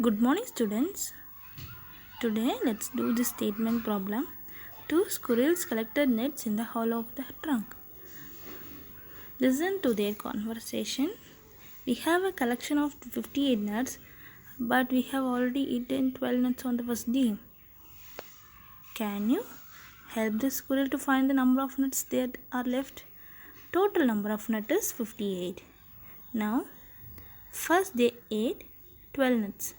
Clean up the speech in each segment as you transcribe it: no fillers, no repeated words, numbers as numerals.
Good morning, students. Today, let's do the statement problem. Two squirrels collected nuts in the hollow of the trunk. Listen to their conversation. We have a collection of 58 nuts, but we have already eaten 12 nuts on the first day. Can you help the squirrel to find the number of nuts that are left? Total number of nuts is 58. Now, first they ate 12 nuts.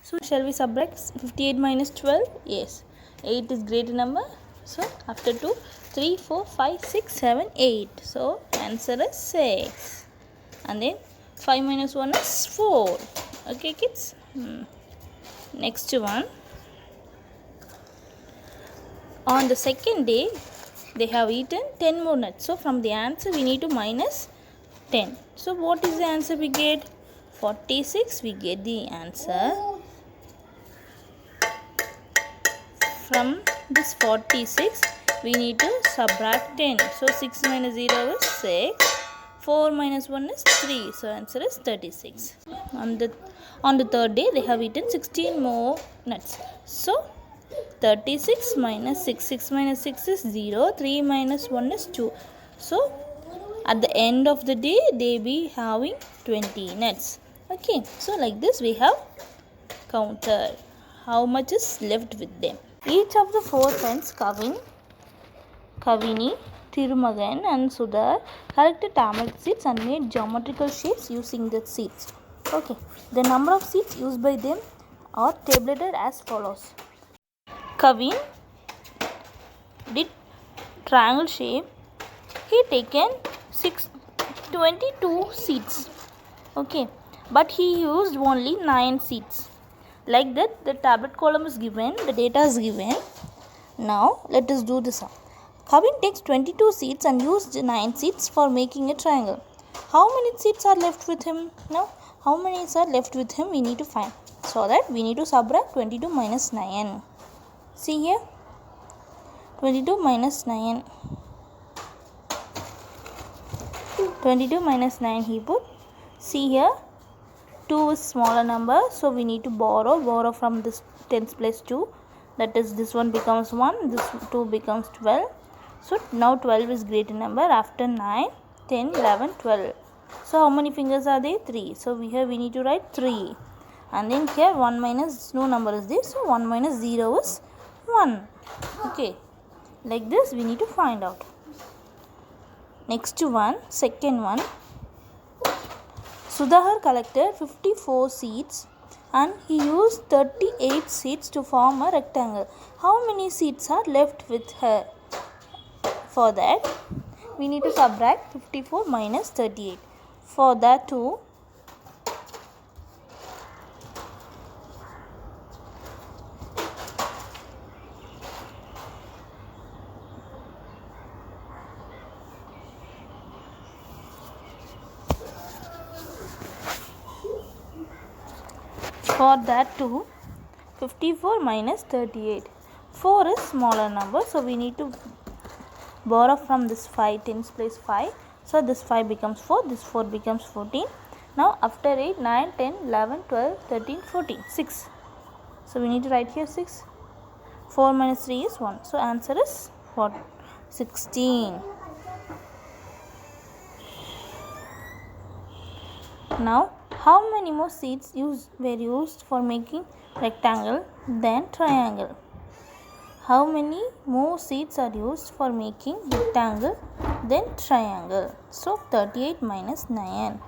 So shall we subtract 58 minus 12? Yes. 8 is greater number. So after 2, 3, 4, 5, 6, 7, 8. So answer is 6. And then 5 minus 1 is 4. Okay kids? Next one. On the second day, they have eaten 10 more nuts. So from the answer we need to minus 10. So what is the answer we get? 46 we get the answer. From this 46, we need to subtract 10. So 6 minus 0 is 6. 4 minus 1 is 3. So answer is 36. On the third day, they have eaten 16 more nuts. So 36 minus 6. 6 minus 6 is 0. 3 minus 1 is 2. So at the end of the day, they be having 20 nuts. Okay. So like this, we have counted how much is left with them. Each of the four friends, Kavini, Thirumagan and Sudhar, collected tamarind seeds and made geometrical shapes using the seeds. Okay, the number of seeds used by them are tabulated as follows. Kavin did triangle shape. He taken 22 seeds. Okay, but he used only 9 seeds. Like that, the tablet column is given, the data is given. Now, let us do the sum. Kavin takes 22 seeds and used 9 seeds for making a triangle. How many seeds are left with him? Now, how many are left with him? We need to find. So that we need to subtract 22 minus 9. See here. 22 minus 9. 22 minus 9 he put. See here. 2 is smaller number, so we need to borrow from this tens place 2, that is this one becomes 1, this 2 becomes 12. So now 12 is greater number after 9, 10, 11, 12. So how many fingers are there? 3. So we need to write 3, and then here 1 minus no number is there, so 1 minus 0 is 1. Okay, like this we need to find out. Next one, second one. Sudhar collected 54 seeds and he used 38 seeds to form a rectangle. How many seeds are left with her? For that, we need to subtract 54 minus 38. For that too, for that too, 54 minus 38. 4 is smaller number, so we need to borrow from this 5, tens place 5. So this 5 becomes 4, this 4 becomes 14. Now after 8, 9, 10, 11, 12, 13, 14, 6. So we need to write here 6. 4 minus 3 is 1. So answer is what? 16. Now, how many more seeds were used for making rectangle than triangle? How many more seeds are used for making rectangle than triangle? So, 38 minus 9.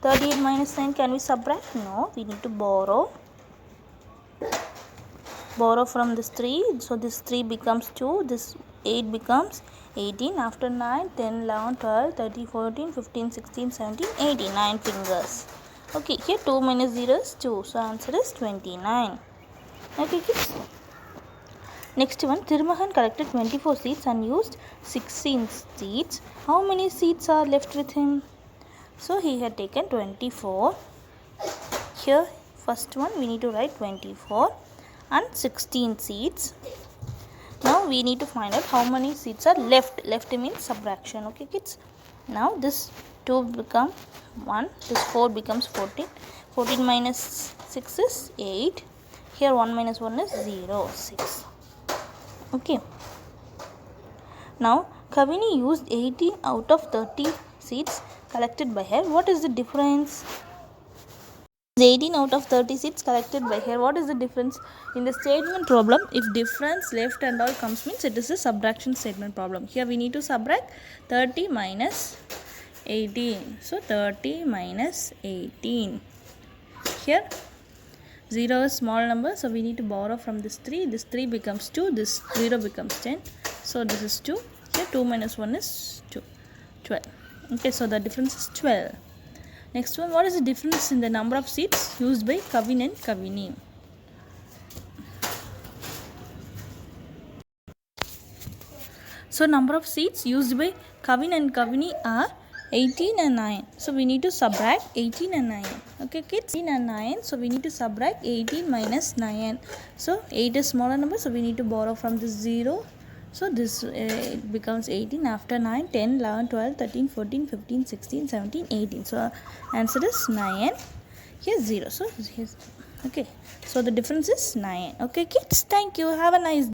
38 minus 9, can we subtract? No, we need to borrow. Borrow from this 3. So, this 3 becomes 2. This 8 becomes 18. After 9, 10, 11, 12, 13, 14, 15, 16, 17, 18. 9 fingers. Okay, here 2 minus 0 is 2. So, answer is 29. Okay, kids. Next one, Thirumagan collected 24 seeds and used 16 seeds. How many seeds are left with him? So, he had taken 24. Here, first one, we need to write 24 and 16 seeds. Now, we need to find out how many seeds are left. Left means subtraction. Okay, kids. Now, this 2 become 1, this 4 becomes 14. 14 minus 6 is 8. Here 1 minus 1 is 0, 6. Okay. Now Kavini used 18 out of 30 seeds collected by her. What is the difference? 18 out of 30 seeds collected by her. What is the difference? In the statement problem, if difference left and all comes means it is a subtraction statement problem. Here we need to subtract 30 minus 18. So 30 minus 18. Here 0 is small number, so we need to borrow from this 3. This 3 becomes 2, this 0 becomes 10. So this is 2. Here 2 minus 1 is 2, 12. Okay, so the difference is 12. Next one, what is the difference in the number of seeds used by Kavin and Kavini? So number of seeds used by Kavin and Kavini are 18 and 9. So we need to subtract 18 and 9. Okay kids, 18 and 9. So we need to subtract 18 minus 9. So 8 is smaller number, so we need to borrow from this 0. So this it becomes 18 after 9, 10, 11, 12, 13, 14, 15, 16, 17, 18. So answer is 9. Here 0. So here's, okay. So the difference is 9. Okay kids, thank you. Have a nice day.